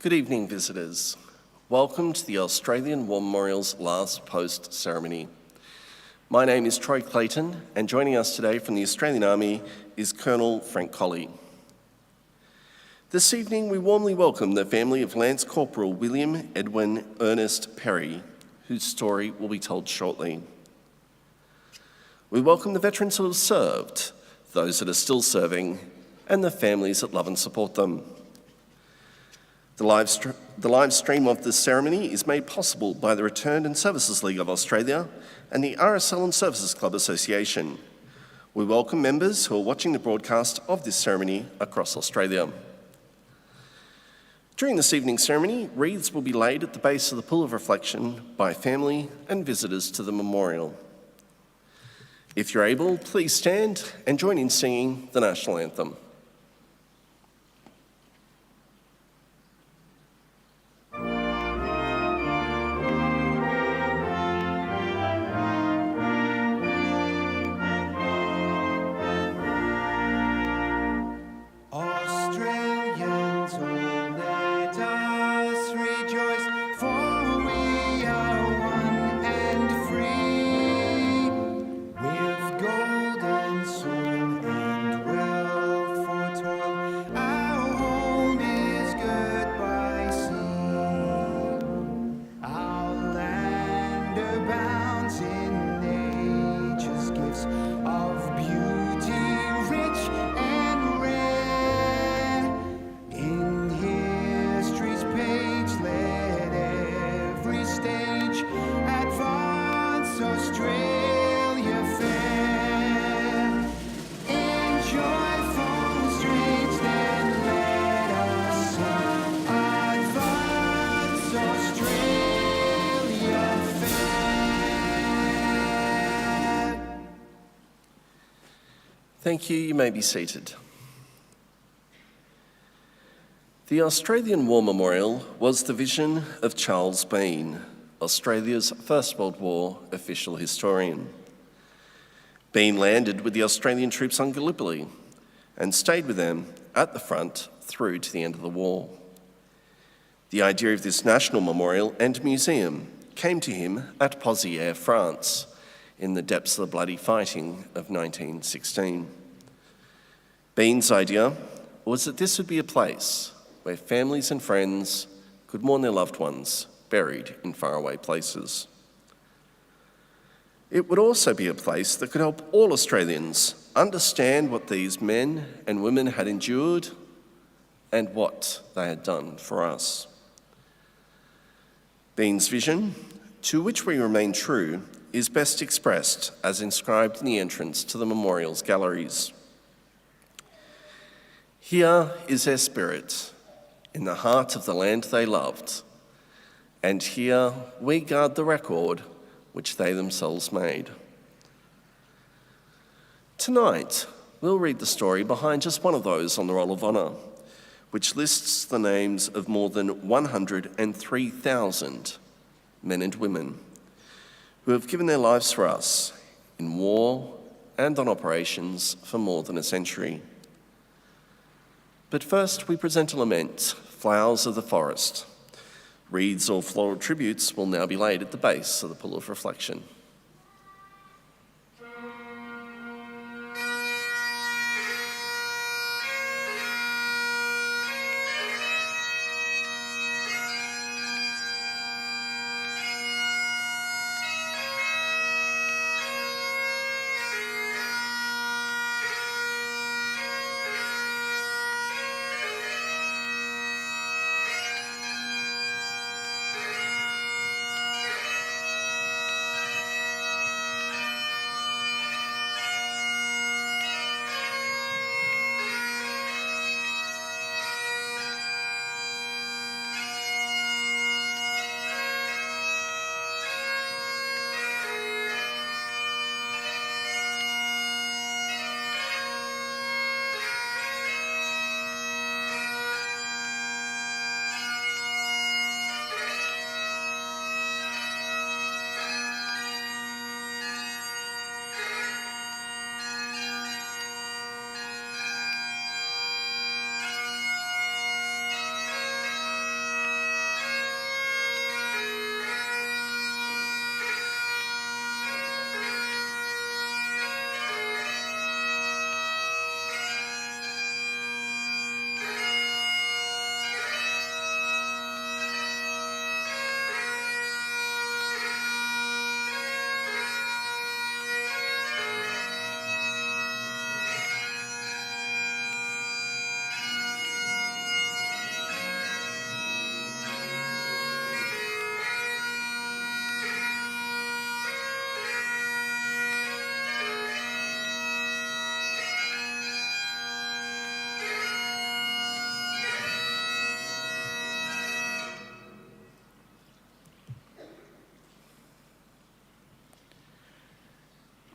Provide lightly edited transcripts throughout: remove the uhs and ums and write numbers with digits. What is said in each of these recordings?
Good evening, visitors. Welcome to the Australian War Memorial's last post ceremony. My name is Troy Clayton, and joining us today from the Australian Army is Colonel Frank Colley. This evening, we warmly welcome the family of Lance Corporal William Edwin Ernest Perry, whose story will be told shortly. We welcome the veterans who have served, those that are still serving, and the families that love and support them. The live stream of this ceremony is made possible by the Returned and Services League of Australia and the RSL and Services Club Association. We welcome members who are watching the broadcast of this ceremony across Australia. During this evening's ceremony, wreaths will be laid at the base of the Pool of Reflection by family and visitors to the memorial. If you're able, please stand and join in singing the National Anthem. Thank you. You may be seated. The Australian War Memorial was the vision of Charles Bean, Australia's First World War official historian. Bean landed with the Australian troops on Gallipoli and stayed with them at the front through to the end of the war. The idea of this national memorial and museum came to him at Pozières, France, in the depths of the bloody fighting of 1916. Bean's idea was that this would be a place where families and friends could mourn their loved ones buried in faraway places. It would also be a place that could help all Australians understand what these men and women had endured and what they had done for us. Bean's vision, to which we remain true, is best expressed as inscribed in the entrance to the memorial's galleries. Here is their spirit, in the heart of the land they loved, and here we guard the record which they themselves made. Tonight, we'll read the story behind just one of those on the Roll of Honour, which lists the names of more than 103,000 men and women who have given their lives for us in war and on operations for more than a century. But first, we present a lament, Flowers of the Forest. Wreaths or floral tributes will now be laid at the base of the Pool of Reflection.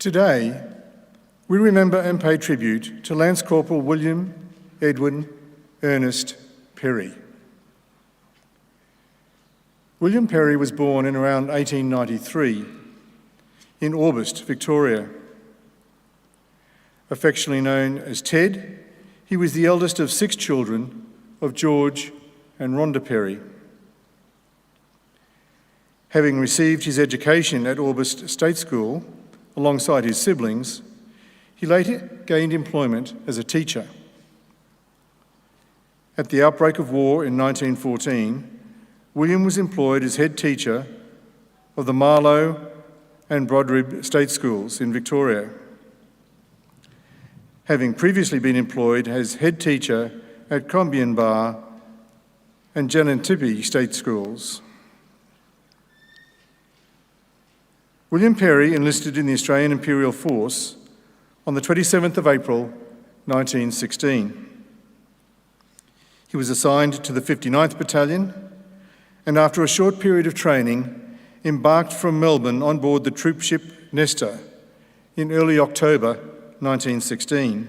Today, we remember and pay tribute to Lance Corporal William Edwin Ernest Perry. William Perry was born in around 1893 in Aubust, Victoria. Affectionately known as Ted, he was the eldest of 6 children of George and Rhonda Perry. Having received his education at Aubust State School alongside his siblings, he later gained employment as a teacher. At the outbreak of war in 1914, William was employed as head teacher of the Marlow and Brodrib State Schools in Victoria, having previously been employed as head teacher at Canberra and Janantipi State Schools. William Perry enlisted in the Australian Imperial Force on the 27th of April 1916. He was assigned to the 59th Battalion and after a short period of training embarked from Melbourne on board the troop ship Nestor in early October 1916.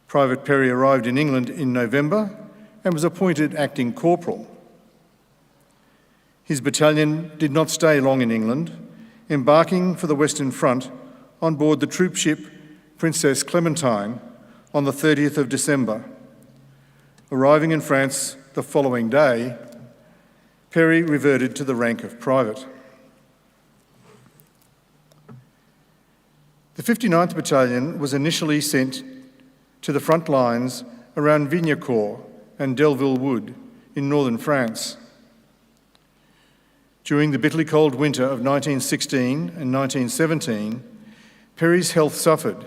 Private Perry arrived in England in November and was appointed acting corporal. His battalion did not stay long in England, embarking for the Western Front on board the troop ship Princess Clementine on the 30th of December. Arriving in France the following day, Perry reverted to the rank of private. The 59th Battalion was initially sent to the front lines around Vignacourt and Delville Wood in northern France. During the bitterly cold winter of 1916 and 1917, Perry's health suffered,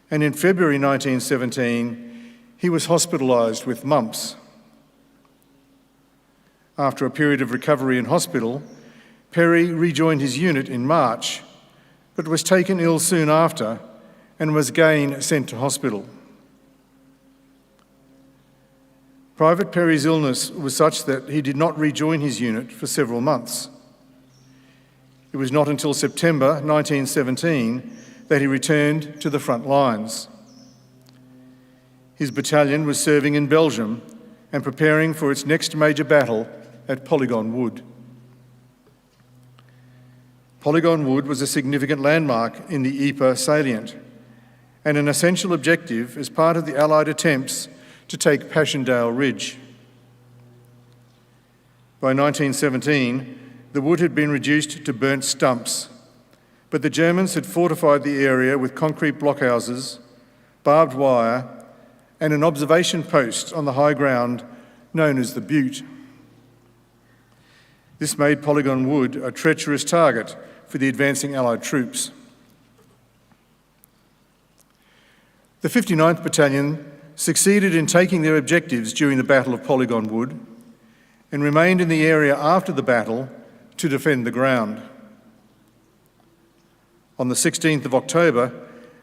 and in February 1917, he was hospitalised with mumps. After a period of recovery in hospital, Perry rejoined his unit in March, but was taken ill soon after and was again sent to hospital. Private Perry's illness was such that he did not rejoin his unit for several months. It was not until September 1917 that he returned to the front lines. His battalion was serving in Belgium and preparing for its next major battle at Polygon Wood. Polygon Wood was a significant landmark in the Ypres salient and an essential objective as part of the Allied attempts to take Passchendaele Ridge. By 1917, the wood had been reduced to burnt stumps, but the Germans had fortified the area with concrete blockhouses, barbed wire, and an observation post on the high ground known as the Butte. This made Polygon Wood a treacherous target for the advancing Allied troops. The 59th Battalion succeeded in taking their objectives during the Battle of Polygon Wood and remained in the area after the battle to defend the ground. On the 16th of October,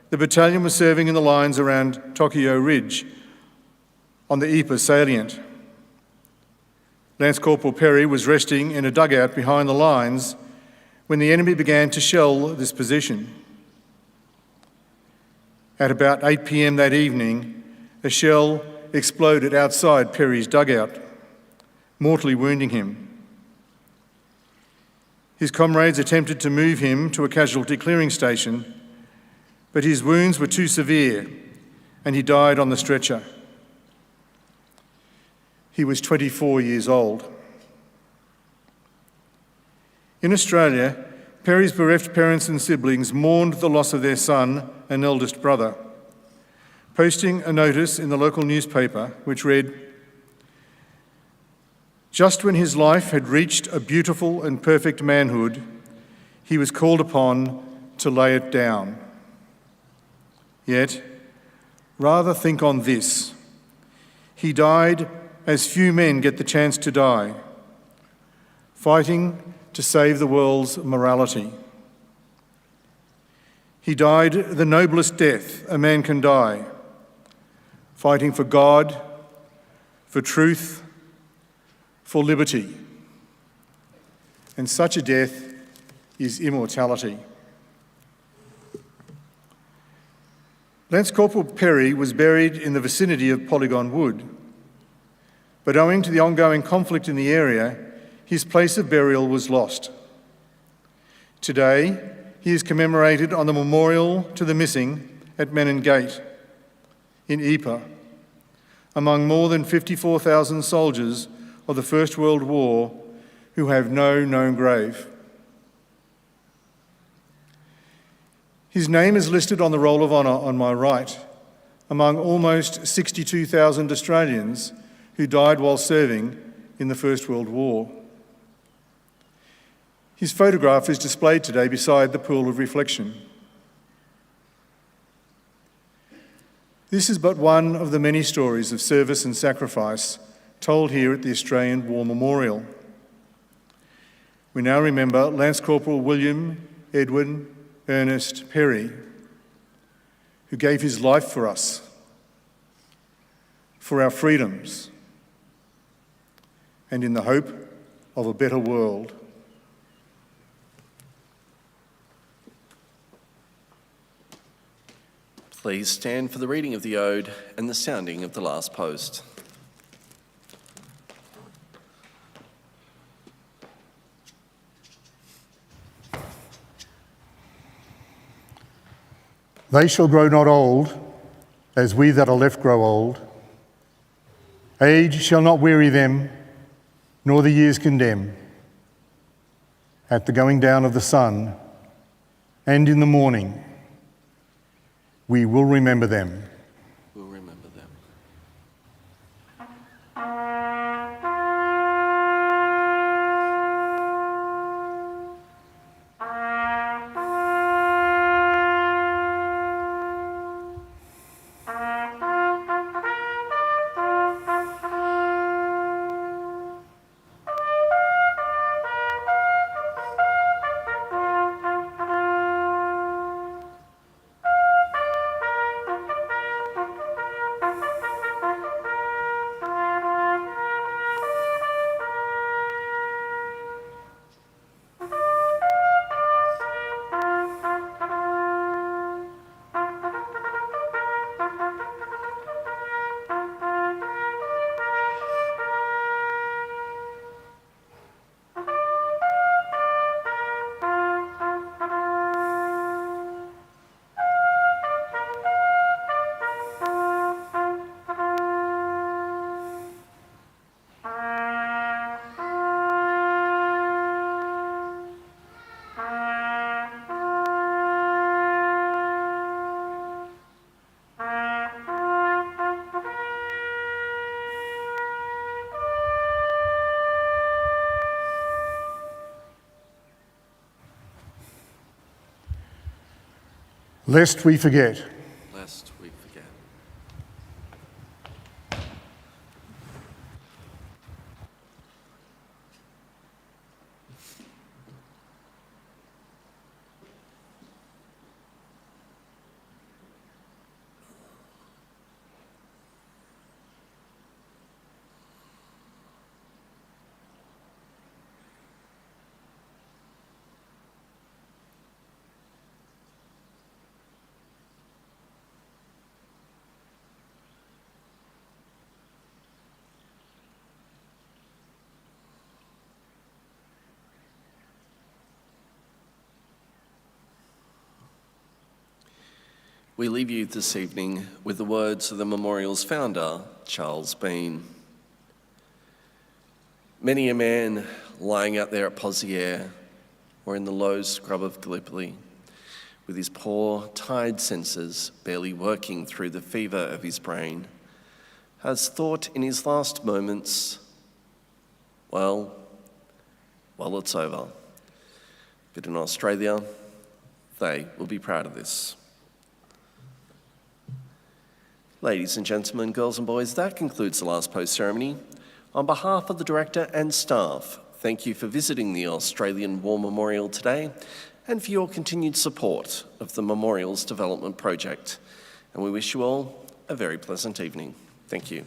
the battalion was serving in the lines around Tokyo Ridge on the Ypres salient. Lance Corporal Perry was resting in a dugout behind the lines when the enemy began to shell this position. At about 8 p.m. that evening, a shell exploded outside Perry's dugout, mortally wounding him. His comrades attempted to move him to a casualty clearing station, but his wounds were too severe and he died on the stretcher. He was 24 years old. In Australia, Perry's bereft parents and siblings mourned the loss of their son and eldest brother, posting a notice in the local newspaper which read, "Just when his life had reached a beautiful and perfect manhood, he was called upon to lay it down. Yet, rather think on this. He died as few men get the chance to die, fighting to save the world's morality. He died the noblest death a man can die, fighting for God, for truth, for liberty. And such a death is immortality. Lance Corporal Perry was buried in the vicinity of Polygon Wood, but owing to the ongoing conflict in the area, his place of burial was lost. Today, he is commemorated on the memorial to the missing at Menin Gate in Ypres, among more than 54,000 soldiers of the First World War who have no known grave. His name is listed on the Roll of Honour on my right, among almost 62,000 Australians who died while serving in the First World War. His photograph is displayed today beside the pool of reflection. This is but one of the many stories of service and sacrifice told here at the Australian War Memorial. We now remember Lance Corporal William Edwin Ernest Perry, who gave his life for us, for our freedoms, and in the hope of a better world. Please stand for the reading of the Ode and the sounding of the last post. They shall grow not old, as we that are left grow old. Age shall not weary them, nor the years condemn. At the going down of the sun, and in the morning, we will remember them. We'll remember them. Lest we forget. Lest we forget. We leave you this evening with the words of the memorial's founder, Charles Bean. Many a man lying out there at Pozières or in the low scrub of Gallipoli, with his poor, tired senses barely working through the fever of his brain, has thought in his last moments, well, it's over. But in Australia, they will be proud of this. Ladies and gentlemen, girls and boys, that concludes the last post ceremony. On behalf of the Director and staff, thank you for visiting the Australian War Memorial today and for your continued support of the Memorial's development project. And we wish you all a very pleasant evening. Thank you.